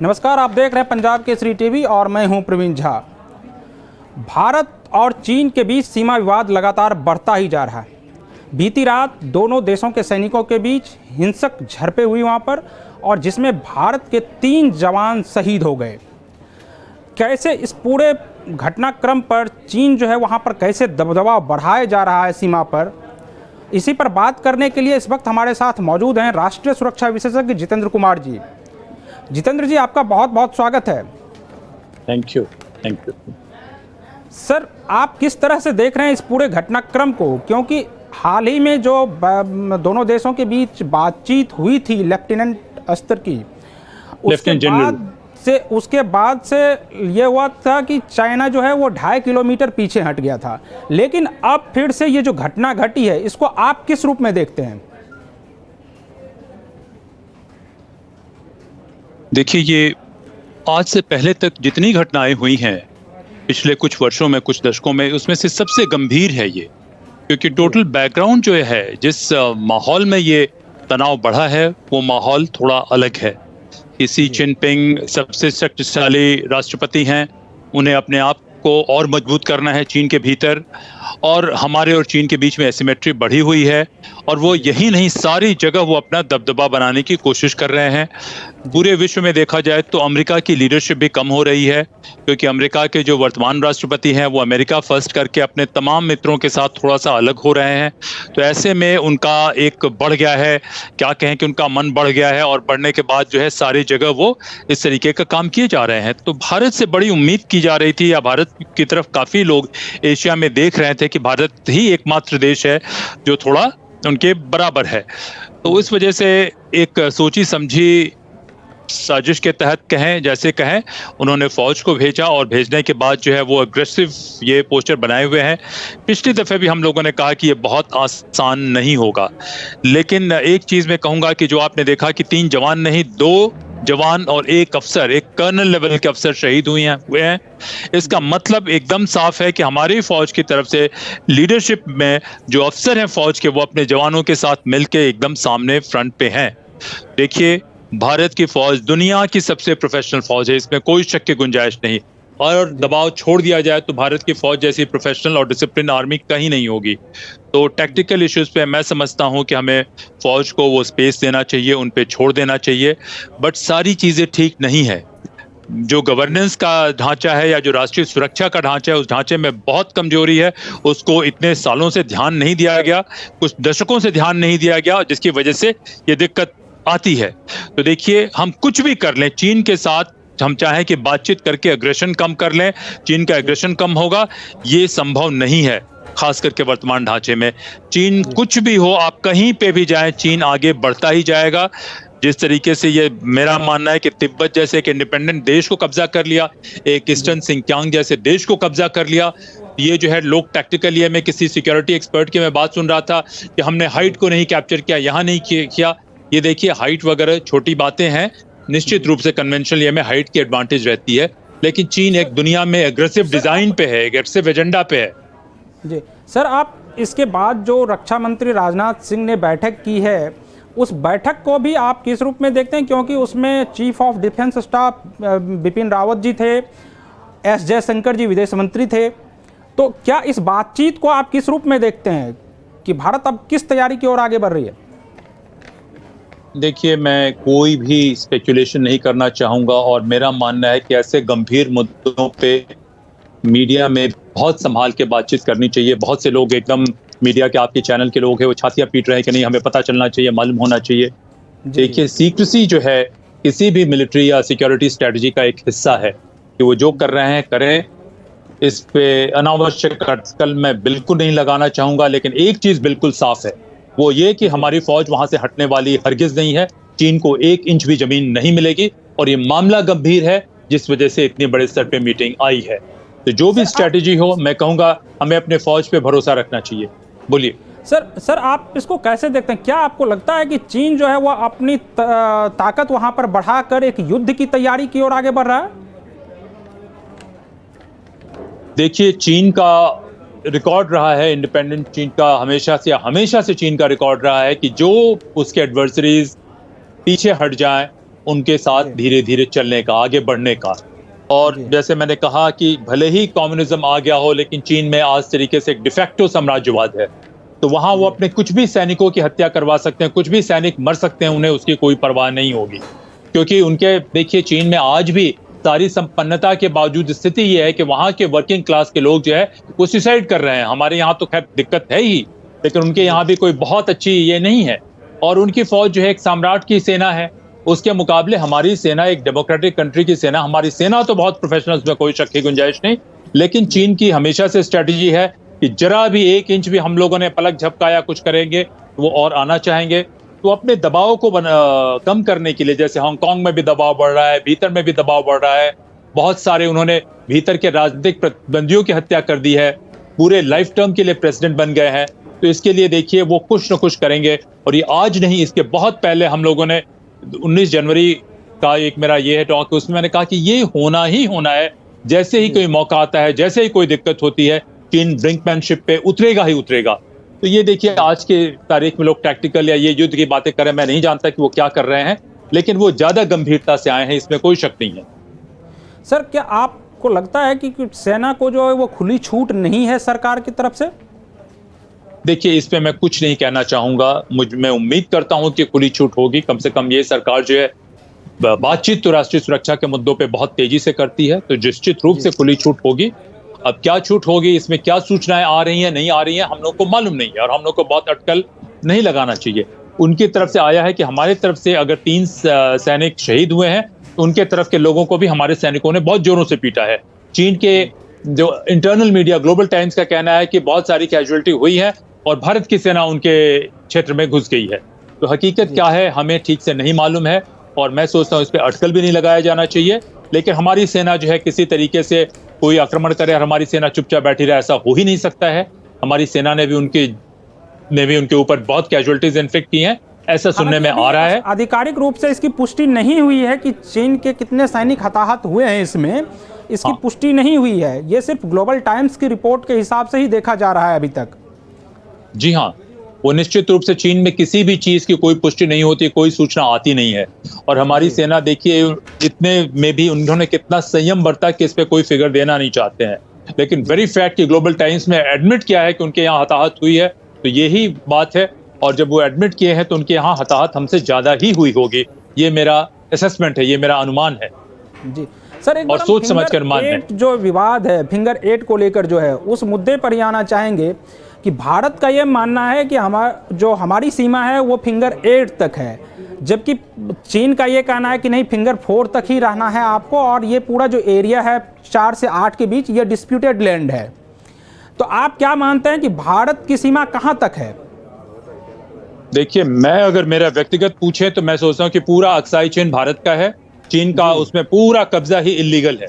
नमस्कार, आप देख रहे हैं पंजाब केसरी टीवी और मैं हूं प्रवीण झा। भारत और चीन के बीच सीमा विवाद लगातार बढ़ता ही जा रहा है। बीती रात दोनों देशों के सैनिकों के बीच हिंसक झड़पें हुई वहां पर, और जिसमें भारत के 3 जवान शहीद हो गए। कैसे इस पूरे घटनाक्रम पर चीन जो है वहां पर कैसे दबदबा बढ़ाया जा रहा है सीमा पर, इसी पर बात करने के लिए इस वक्त हमारे साथ मौजूद हैं राष्ट्रीय सुरक्षा विशेषज्ञ जितेंद्र कुमार जी। जितेंद्र जी, आपका बहुत बहुत स्वागत है। Thank you. सर, आप किस तरह से देख रहे हैं इस पूरे घटनाक्रम को, क्योंकि हाल ही में जो दोनों देशों के बीच बातचीत हुई थी लेफ्टिनेंट स्तर की, उसके बाद से ये हुआ था कि चाइना जो है वो 2.5 किलोमीटर पीछे हट गया था, लेकिन अब फिर से ये जो घटना घटी है इसको आप किस रूप में देखते हैं? देखिए, ये आज से पहले तक जितनी घटनाएं हुई हैं पिछले कुछ वर्षों में, कुछ दशकों में, उसमें से सबसे गंभीर है ये, क्योंकि टोटल बैकग्राउंड जो है, जिस माहौल में ये तनाव बढ़ा है वो माहौल थोड़ा अलग है। शी जिनपिंग सबसे शक्तिशाली राष्ट्रपति हैं, उन्हें अपने आप को और मजबूत करना है चीन के भीतर, और हमारे और चीन के बीच में एसिमेट्री बढ़ी हुई है, और वो यही नहीं, सारी जगह वो अपना दबदबा बनाने की कोशिश कर रहे हैं। पूरे विश्व में देखा जाए तो अमेरिका की लीडरशिप भी कम हो रही है, क्योंकि अमेरिका के जो वर्तमान राष्ट्रपति हैं वो अमेरिका फर्स्ट करके अपने तमाम मित्रों के साथ थोड़ा सा अलग हो रहे हैं। तो ऐसे में उनका एक बढ़ गया है, क्या कहें कि उनका मन बढ़ गया है, और बढ़ने के बाद जो है सारी जगह वो इस तरीके का काम किए जा रहे हैं। तो भारत से बड़ी उम्मीद की जा रही थी, या भारत की तरफ काफ़ी लोग एशिया में देख रहे थे कि भारत ही एकमात्र देश है जो थोड़ा उनके बराबर है। तो इस वजह से एक सोची समझी साजिश के तहत जैसे कहें, उन्होंने फौज को भेजा, और भेजने के बाद जो है वो अग्रेसिव ये पोस्टर बनाए हुए हैं। पिछली दफे भी हम लोगों ने कहा कि ये बहुत आसान नहीं होगा, लेकिन एक चीज़ मैं कहूँगा कि जो आपने देखा कि 3 जवान नहीं, 2 जवान और 1 अफसर, एक कर्नल लेवल के अफसर शहीद हुए हैं। इसका मतलब एकदम साफ है कि हमारी फौज की तरफ से लीडरशिप में जो अफसर हैं फौज के, वो अपने जवानों के साथ मिलके एकदम सामने फ्रंट पे हैं। देखिए, भारत की फौज दुनिया की सबसे प्रोफेशनल फौज है, इसमें कोई शक की गुंजाइश नहीं, और दबाव छोड़ दिया जाए तो भारत की फौज जैसी प्रोफेशनल और डिसिप्लिन आर्मी कहीं नहीं होगी। तो टैक्टिकल इश्यूज पे मैं समझता हूं कि हमें फौज को वो स्पेस देना चाहिए, उन पे छोड़ देना चाहिए, बट सारी चीज़ें ठीक नहीं है। जो गवर्नेंस का ढांचा है, या जो राष्ट्रीय सुरक्षा का ढांचा है, उस ढांचे में बहुत कमजोरी है। उसको इतने सालों से ध्यान नहीं दिया गया, कुछ दशकों से ध्यान नहीं दिया गया, जिसकी वजह से ये दिक्कत आती है। तो देखिए, हम कुछ भी कर लें, चीन के साथ हम चाहें कि बातचीत करके एग्रेशन कम कर लें, चीन का एग्रेशन कम होगा, ये संभव नहीं है, खास करके वर्तमान ढांचे में। चीन कुछ भी हो, आप कहीं पे भी जाएं, चीन आगे बढ़ता ही जाएगा। जिस तरीके से ये मेरा मानना है कि तिब्बत जैसे एक इंडिपेंडेंट देश को कब्जा कर लिया, एक ईस्टर्न सिंकियांग जैसे देश को कब्जा कर लिया, ये जो है लोग टैक्टिकली, मैं किसी सिक्योरिटी एक्सपर्ट की मैं बात सुन रहा था कि हमने हाइट को नहीं कैप्चर किया, यहाँ नहीं किया। ये देखिए, हाइट वगैरह छोटी बातें हैं, निश्चित रूप से कन्वेंशनल में हाइट की एडवांटेज रहती है, लेकिन चीन एक दुनिया में एग्रेसिव डिजाइन पे है, एग्रेसिव एजेंडा पे है। जी सर, आप इसके बाद जो रक्षा मंत्री राजनाथ सिंह ने बैठक की है, उस बैठक को भी आप किस रूप में देखते हैं, क्योंकि उसमें chief of defence staff Bipin Rawat ji थे, एस जयशंकर जी विदेश मंत्री थे। तो क्या इस बातचीत को आप किस रूप में देखते हैं कि भारत अब किस तैयारी की ओर आगे बढ़ रही है? देखिए, मैं कोई भी स्पेकुलेशन नहीं करना चाहूँगा, और मेरा मानना है कि ऐसे गंभीर मुद्दों पे मीडिया में बहुत संभाल के बातचीत करनी चाहिए। बहुत से लोग एकदम मीडिया के, आपके चैनल के लोग हैं, वो छातियाँ पीट रहे हैं कि नहीं, हमें पता चलना चाहिए, मालूम होना चाहिए। देखिए, सीक्रेसी जो है किसी भी मिलिट्री या सिक्योरिटी स्ट्रेटजी का एक हिस्सा है, कि वो जो कर रहे हैं करें। इस पे अनावश्यक अटकल मैं बिल्कुल नहीं लगाना चाहूँगा, लेकिन एक चीज़ बिल्कुल साफ है, वो ये कि हमारी फौज वहां से हटने वाली हरगिज नहीं है। चीन को 1 इंच भी जमीन नहीं मिलेगी, और ये मामला गंभीर है, जिस वजह से इतने बड़े स्तर पे मीटिंग आई है। तो जो भी स्ट्रेटजी हो, मैं कहूंगा हमें अपने फौज पे भरोसा रखना चाहिए। बोलिए सर, आप इसको कैसे देखते हैं? क्या आपको लगता है कि चीन जो है वह अपनी ताकत वहां पर बढ़ाकर एक युद्ध की तैयारी की ओर आगे बढ़ रहा है? देखिए, चीन का रिकॉर्ड रहा है, इंडिपेंडेंट चीन का हमेशा से चीन का रिकॉर्ड रहा है कि जो उसके एडवर्सरीज पीछे हट जाएं, उनके साथ धीरे धीरे चलने का, आगे बढ़ने का। और जैसे मैंने कहा कि भले ही कम्युनिज्म आ गया हो, लेकिन चीन में आज तरीके से एक डिफेक्टो साम्राज्यवाद है। तो वहां वो अपने कुछ भी सैनिकों की हत्या करवा सकते हैं, कुछ भी सैनिक मर सकते हैं, उन्हें उसकी कोई परवाह नहीं होगी। क्योंकि उनके देखिए चीन में आज भी सारी संपन्नता के बावजूद स्थिति ये है कि वहां के वर्किंग क्लास के लोग जो है वो सुसाइड कर रहे हैं। हमारे यहाँ तो खैर दिक्कत है ही, लेकिन उनके यहाँ भी कोई बहुत अच्छी ये नहीं है। और उनकी फौज जो है एक सम्राट की सेना है, उसके मुकाबले हमारी सेना एक डेमोक्रेटिक कंट्री की सेना। हमारी सेना तो बहुत प्रोफेशनल, उसमें कोई शक की गुंजाइश नहीं, लेकिन चीन की हमेशा से स्ट्रेटजी है कि जरा भी 1 इंच भी हम लोगों ने पलक झपकाया कुछ करेंगे तो वो और आना चाहेंगे। तो अपने दबाव को कम करने के लिए, जैसे हांगकांग में भी दबाव बढ़ रहा है, भीतर में भी दबाव बढ़ रहा है, बहुत सारे उन्होंने भीतर के राजनीतिक प्रतिबंधियों की हत्या कर दी है, पूरे लाइफ टर्म के लिए प्रेसिडेंट बन गए हैं। तो इसके लिए देखिए वो कुछ न कुछ करेंगे। और ये आज नहीं, इसके बहुत पहले हम लोगों ने 19 जनवरी का एक मेरा ये है टॉक, उसमें मैंने कहा कि ये होना ही होना है। जैसे ही कोई मौका आता है, जैसे ही कोई दिक्कत होती है, चीन ब्रिंकमैनशिप पे उतरेगा ही उतरेगा। तो ये देखिए आज के तारीख में लोग टैक्टिकल या ये युद्ध की बातें करें, मैं नहीं जानता कि वो क्या कर रहे हैं, लेकिन वो ज्यादा गंभीरता से आए हैं, इसमें कोई शक नहीं है। सर, क्या आपको लगता है कि सेना को जो है वो खुली छूट नहीं है सरकार की तरफ से? देखिए इस पे मैं कुछ नहीं कहना चाहूंगा। मैं उम्मीद करता हूं कि खुली छूट होगी। कम से कम ये सरकार जो है बातचीत तो राष्ट्रीय सुरक्षा के मुद्दों पे बहुत तेजी से करती है, तो निश्चित रूप से खुली छूट होगी। अब क्या छूट होगी, इसमें क्या सूचनाएं आ रही हैं नहीं आ रही हैं, हम लोग को मालूम नहीं है, और हम लोग को बहुत अटकल नहीं लगाना चाहिए। उनकी तरफ से आया है कि हमारी तरफ से अगर 3 सैनिक शहीद हुए हैं, तो उनके तरफ के लोगों को भी हमारे सैनिकों ने बहुत जोरों से पीटा है। चीन के जो इंटरनल मीडिया ग्लोबल टाइम्स का कहना है कि बहुत सारी कैजुअलिटी हुई है और भारत की सेना उनके क्षेत्र में घुस गई है। तो हकीकत क्या है हमें ठीक से नहीं मालूम है, और मैं सोचता हूँ इस पर अटकल भी नहीं लगाया जाना चाहिए। लेकिन हमारी सेना जो है किसी तरीके से कोई आक्रमण करे और हमारी सेना चुपचाप बैठी रहे, ऐसा हो ही नहीं सकता है। हमारी सेना ने भी उनके ऊपर बहुत कैजुअलिटीज इन्फिक्ट की हैं, ऐसा सुनने में आ रहा है। आधिकारिक रूप से इसकी पुष्टि नहीं हुई है कि चीन के कितने सैनिक हताहत हुए हैं, इसमें इसकी पुष्टि नहीं हुई है। ये सिर्फ ग्लोबल टाइम्स की रिपोर्ट के हिसाब से ही देखा जा रहा है अभी तक। जी हाँ, वो निश्चित रूप से चीन में किसी भी चीज की कोई पुष्टि नहीं होती, कोई सूचना आती नहीं है। और हमारी सेना देखिए इतने में भी उन्होंने कितना संयम बरता कि इस पे कोई फिगर देना नहीं चाहते हैं। लेकिन वेरी फैक्ट कि ग्लोबल टाइम्स में एडमिट किया है कि उनके यहाँ हताहत हुई है, तो यही बात है। और जब वो एडमिट किए हैं तो उनके यहाँ हताहत हमसे ज्यादा ही हुई होगी, ये मेरा असेसमेंट है, ये मेरा अनुमान है जी। सर, एक और सोच समझ कर अनुमान है। जो विवाद है फिंगर 8 को लेकर जो है, उस मुद्दे पर ही आना चाहेंगे कि भारत का यह मानना है कि हमारी सीमा है वो फिंगर 8 तक है, जबकि चीन का ये कहना है कि नहीं, फिंगर 4 तक ही रहना है आपको, और ये पूरा जो एरिया है 4 से 8 के बीच ये डिस्प्यूटेड लैंड है। तो आप क्या मानते हैं कि भारत की सीमा कहाँ तक है? देखिए, मैं अगर मेरा व्यक्तिगत पूछे तो मैं सोचता हूँ कि पूरा अक्साई चीन भारत का है। चीन का उसमें पूरा कब्जा ही इलीगल है।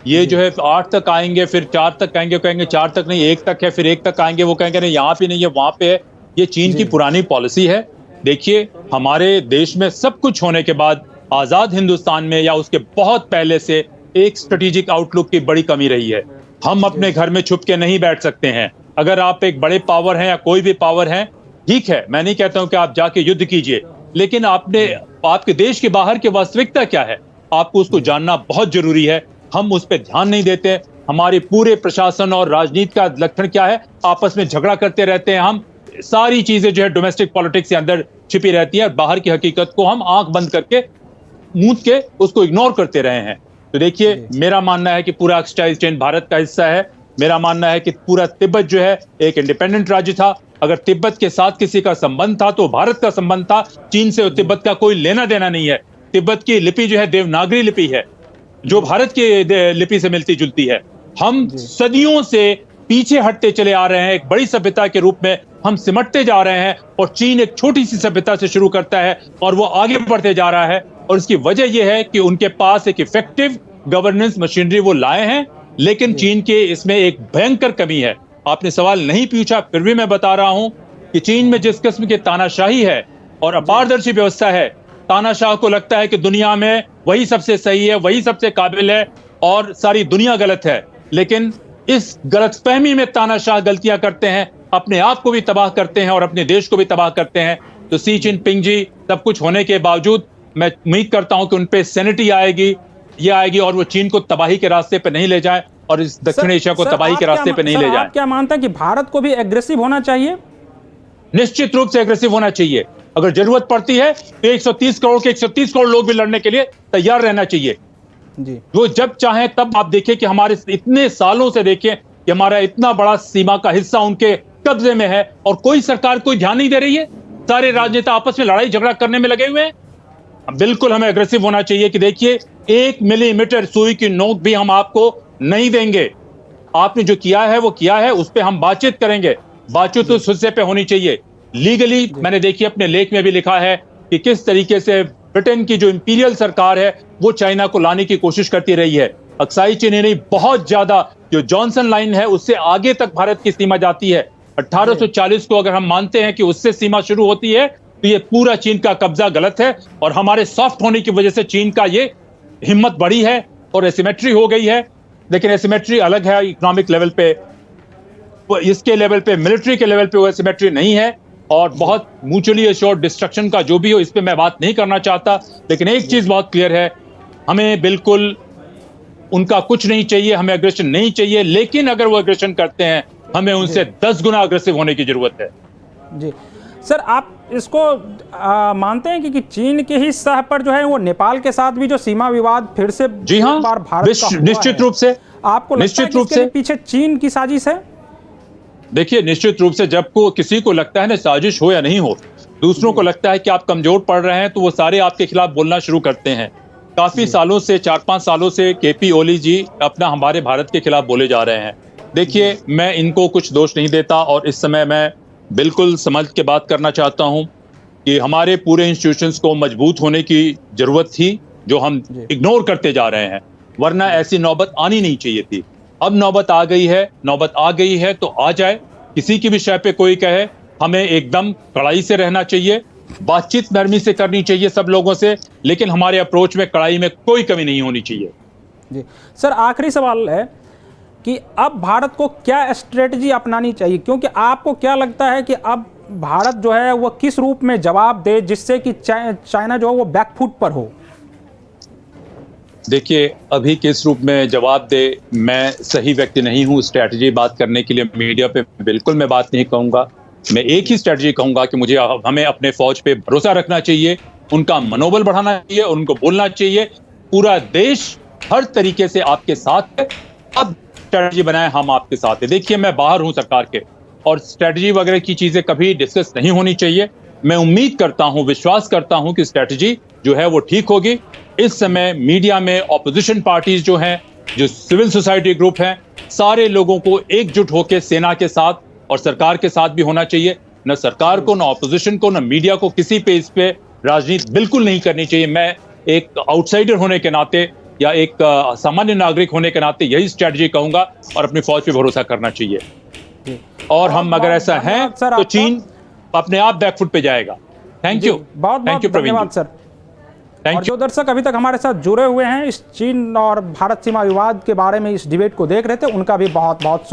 ये जो है 8 तक आएंगे, फिर 4 तक आएंगे, कहेंगे 4 तक नहीं 1 तक है, फिर 1 तक आएंगे, वो कहेंगे नहीं यहाँ पे नहीं है वहां पे है। ये चीन की पुरानी पॉलिसी है। देखिए, हमारे देश में सब कुछ होने के बाद आजाद हिंदुस्तान में या उसके बहुत पहले से एक स्ट्रेटेजिक आउटलुक की बड़ी कमी रही है। हम अपने घर में छुप के नहीं बैठ सकते हैं। अगर आप एक बड़े पावर हैं या कोई भी पावर है, ठीक है, मैं नहीं कहता हूं कि आप जाके युद्ध कीजिए, लेकिन आपके देश के बाहर की वास्तविकता क्या है आपको उसको जानना बहुत जरूरी है। हम उस पर ध्यान नहीं देते। हमारे पूरे प्रशासन और राजनीति का लक्षण क्या है, आपस में झगड़ा करते रहते हैं। हम सारी चीजें जो है डोमेस्टिक पॉलिटिक्स के अंदर छिपी रहती है, बाहर की हकीकत को हम आंख बंद करके मूंद के उसको इग्नोर करते रहे हैं। तो देखिए, मेरा मानना है कि पूरा अक्साई चीन भारत का हिस्सा है। मेरा मानना है कि पूरा तिब्बत जो है एक इंडिपेंडेंट राज्य था। अगर तिब्बत के साथ किसी का संबंध था तो भारत का संबंध था। चीन से तिब्बत का कोई लेना देना नहीं है। तिब्बत की लिपि जो है देवनागरी लिपि है, जो भारत की लिपि से मिलती जुलती है। हम सदियों से पीछे हटते चले आ रहे हैं, एक बड़ी सभ्यता के रूप में हम सिमटते जा रहे हैं, और चीन एक छोटी सी सभ्यता से शुरू करता है और वो आगे बढ़ते जा रहा है। और इसकी वजह यह है कि उनके पास एक इफेक्टिव गवर्नेंस मशीनरी वो लाए हैं, लेकिन चीन के इसमें एक भयंकर कमी है। आपने सवाल नहीं पूछा, फिर भी मैं बता रहा हूं कि चीन में जिस किस्म की तानाशाही है और अपारदर्शी व्यवस्था है, तानाशाह को लगता है कि दुनिया में वही सबसे सही है, वही सबसे काबिल है और सारी दुनिया गलत है। लेकिन इस गलतफहमी में तानाशाह गलतियां करते हैं, अपने आप को भी तबाह करते हैं और अपने देश को भी तबाह करते हैं। तो शी जिनपिंग जी सब कुछ होने के बावजूद मैं उम्मीद करता हूं कि उन पे सैनिटी आएगी, ये आएगी और वो चीन को तबाही के रास्ते पे नहीं ले जाए और इस दक्षिण एशिया को तबाही के रास्ते पे नहीं ले जाए। आप क्या मानते हैं कि भारत को भी एग्रेसिव होना चाहिए? निश्चित रूप से एग्रेसिव होना चाहिए। अगर जरूरत पड़ती है तो 130 करोड़ के 130 करोड़ लोग भी लड़ने के लिए तैयार रहना चाहिए जी। वो जब चाहे तब। आप देखिए कि हमारे इतने सालों से देखें कि हमारा इतना बड़ा सीमा का हिस्सा उनके कब्जे में है और कोई सरकार कोई ध्यान नहीं दे रही है। सारे राजनेता आपस में लड़ाई झगड़ा करने में लगे हुए हैं। बिल्कुल हमें एग्रेसिव होना चाहिए कि देखिए 1 मिलीमीटर सुई की नोक भी हम आपको नहीं देंगे। आपने जो किया है वो किया है, उस पर हम बातचीत करेंगे। बातचीत तो उस हिस्से पे होनी चाहिए लीगली। मैंने देखिए अपने लेख में भी लिखा है कि किस तरीके से ब्रिटेन की जो इंपीरियल सरकार है वो चाइना को लाने की कोशिश करती रही है। अक्साई चीनी बहुत ज्यादा जो जॉनसन लाइन है उससे आगे तक भारत की सीमा जाती है। 1840 को अगर हम मानते हैं कि उससे सीमा शुरू होती है तो ये पूरा चीन का कब्जा गलत है और हमारे सॉफ्ट होने की वजह से चीन का ये हिम्मत बढ़ी है और एसिमेट्री हो गई है। लेकिन एसिमेट्री अलग है इकोनॉमिक लेवल पे, इसके लेवल पे, मिलिट्री के लेवल पे वो एसिमेट्री नहीं है। और बहुत म्यूचुअली एश्योर्ड डिस्ट्रक्शन का जो भी हो, इस पे मैं बात नहीं करना चाहता। लेकिन एक चीज बहुत क्लियर है, हमें बिल्कुल उनका कुछ नहीं चाहिए, हमें एग्रेशन नहीं चाहिए। लेकिन अगर वो एग्रेशन करते हैं हमें उनसे 10 गुना अग्रेसिव होने की जरूरत है। जी सर, आप इसको मानते हैं कि चीन के ही सह पर जो है वो नेपाल के साथ भी जो सीमा विवाद फिर से जी हाँ, बार भारत का हुआ निश्चित रूप से। आपको लगता है कि इसके पीछे चीन की साजिश है? देखिए निश्चित रूप से जब को किसी को लगता है ना साजिश हो या नहीं हो, दूसरों को लगता है कि आप कमजोर पड़ रहे हैं तो वो सारे आपके खिलाफ बोलना शुरू करते हैं। काफी सालों से, 4-5 सालों से केपी ओली जी अपना हमारे भारत के खिलाफ बोले जा रहे हैं। देखिए मैं इनको कुछ दोष नहीं देता और इस समय मैं बिल्कुल समझ के बात करना चाहता हूं कि हमारे पूरे इंस्टीट्यूशंस को मजबूत होने की जरूरत थी जो हम इग्नोर करते जा रहे हैं। वरना ऐसी नौबत आनी नहीं चाहिए थी। अब नौबत आ गई है, नौबत आ गई है तो आ जाए। किसी की विषय पे कोई कहे, हमें एकदम कड़ाई से रहना चाहिए, बातचीत नरमी से करनी चाहिए सब लोगों से, लेकिन हमारे अप्रोच में कड़ाई में कोई कमी नहीं होनी चाहिए। जी सर, आखिरी सवाल है कि अब भारत को क्या स्ट्रेटजी अपनानी चाहिए, क्योंकि आपको क्या लगता है कि अब भारत जो है वो किस रूप में जवाब दे जिससे कि चाइना जो है वो बैकफुट पर हो? देखिए अभी किस रूप में जवाब दे, मैं सही व्यक्ति नहीं हूं स्ट्रैटेजी बात करने के लिए। मीडिया पे बिल्कुल मैं बात नहीं कहूंगा। मैं एक ही स्ट्रैटेजी कहूंगा कि हमें अपने फौज पे भरोसा रखना चाहिए, उनका मनोबल बढ़ाना चाहिए, उनको बोलना चाहिए पूरा देश हर तरीके से आपके साथ है। अब स्ट्रैटेजी बनाए, हम आपके साथ है। देखिए मैं बाहर हूं सरकार के और स्ट्रैटेजी वगैरह की चीजें कभी डिस्कस नहीं होनी चाहिए। मैं उम्मीद करता हूं, विश्वास करता हूं कि स्ट्रैटेजी जो है वो ठीक होगी। इस समय मीडिया में ऑपोजिशन पार्टीज जो हैं, जो सिविल सोसाइटी ग्रुप हैं, सारे लोगों को एकजुट होकर सेना के साथ और सरकार के साथ भी होना चाहिए। न सरकार को, न ऑपोजिशन को, न मीडिया को किसी पे इस पे राजनीति बिल्कुल नहीं करनी चाहिए। मैं एक आउटसाइडर होने के नाते या एक सामान्य नागरिक होने के नाते यही स्ट्रैटेजी कहूंगा और अपनी फौज पे भरोसा करना चाहिए। और हम अगर ऐसा है तो चीन अपने आप बैकफुट पे जाएगा। थैंक यू, बहुत धन्यवाद सर। और जो दर्शक अभी तक हमारे साथ जुड़े हुए हैं इस चीन और भारत सीमा विवाद के बारे में इस डिबेट को देख रहे थे, उनका भी बहुत बहुत